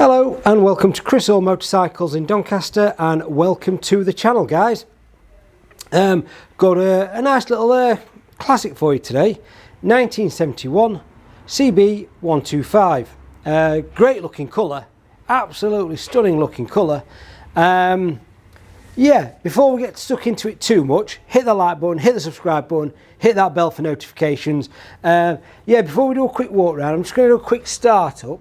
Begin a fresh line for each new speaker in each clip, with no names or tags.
Hello and welcome to Chris All Motorcycles in Doncaster, and welcome to the channel, guys. Got a nice little classic for you today. 1971 CB125. Great looking colour, absolutely stunning looking colour. Yeah, before we get stuck into it too much, hit the like button, hit the subscribe button, hit that bell for notifications. Yeah, before we do a quick walk around, I'm just going to do a quick start up.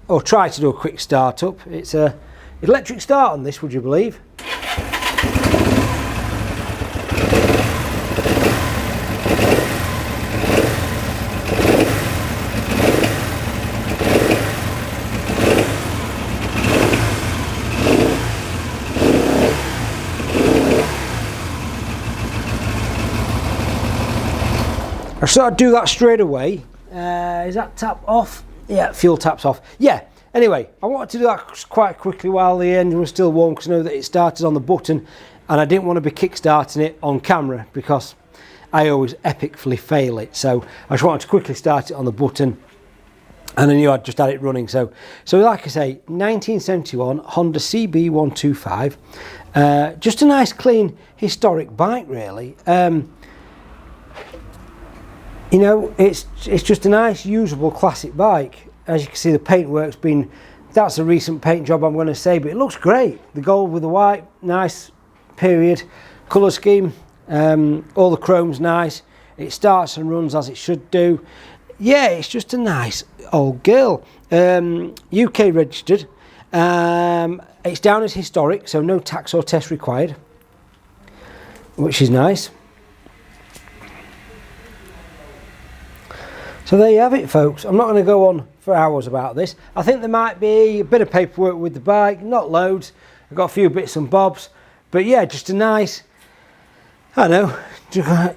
Or try to do a quick start up. It's a electric start on this, would you believe? I sort of do that straight away. Is that tap off? Yeah, fuel tap's off. Yeah, anyway, I wanted to do that quite quickly while the engine was still warm, because I know that it started on the button and I didn't want to be kick-starting it on camera because I always epically fail it. So I just wanted to quickly start it on the button, and I knew I'd just had it running. So like I say, 1971 Honda CB125. Just a nice, clean, historic bike, really. You know, it's just a nice, usable, classic bike. As you can see, the paintwork's been, that's a recent paint job, I'm going to say, but it looks great. The gold with the white, nice period colour scheme. All the chrome's nice. It starts and runs as it should do. Yeah, it's just a nice old girl. UK registered. It's down as historic, so no tax or test required, which is nice. So there you have it, folks. I'm not going to go on for hours about this. I think there might be a bit of paperwork with the bike, not loads. I've got a few bits and bobs, but yeah, just a nice, I don't know,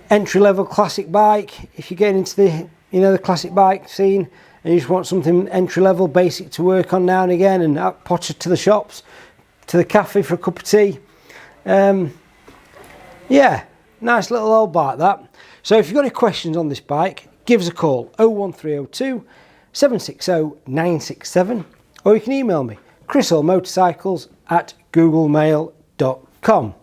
entry-level classic bike. If you're getting into the, you know, the classic bike scene and you just want something entry-level, basic to work on now and again, and potter to the shops, to the cafe for a cup of tea. Yeah, nice little old bike that. So if you've got any questions on this bike, give us a call, 01302 760 967, or you can email me, chrisallmotorcycles@googlemail.com.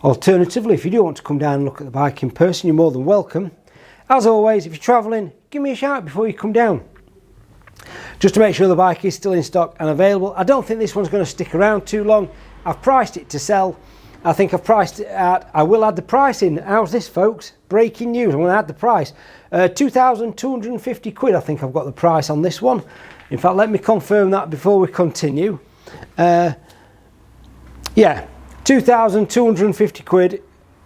Alternatively, if you do want to come down and look at the bike in person, you're more than welcome. As always, if you're travelling, give me a shout before you come down, just to make sure the bike is still in stock and available. I don't think this one's going to stick around too long. I've priced it to sell. I think I've priced it at, I will add the price in. How's this, folks? Breaking news, I'm going to add the price. 2,250 quid, I think I've got the price on this one. In fact, let me confirm that before we continue. Yeah, 2,250 quid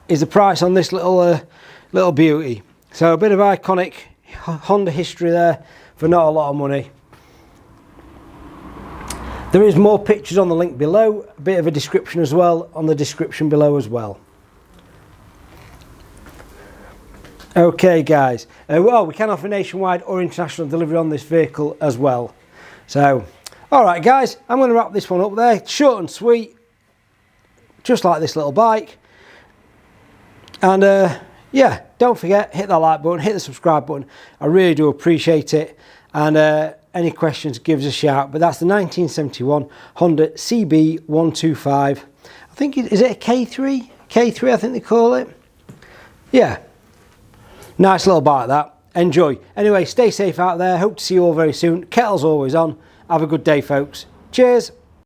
is the price on this little beauty. So a bit of iconic Honda history there for not a lot of money. There is more pictures on the link below, a bit of a description as well on the description below as well. Okay, guys, well, we can offer nationwide or international delivery on this vehicle as well. So, alright guys, I'm going to wrap this one up there, short and sweet, just like this little bike. And yeah, don't forget, hit that like button, hit the subscribe button, I really do appreciate it. And any questions, give us a shout. But that's the 1971 Honda CB125. I think, is it a K3? K3, I think they call it. Yeah. Nice little bike that. Enjoy. Anyway, stay safe out there. Hope to see you all very soon. Kettle's always on. Have a good day, folks. Cheers.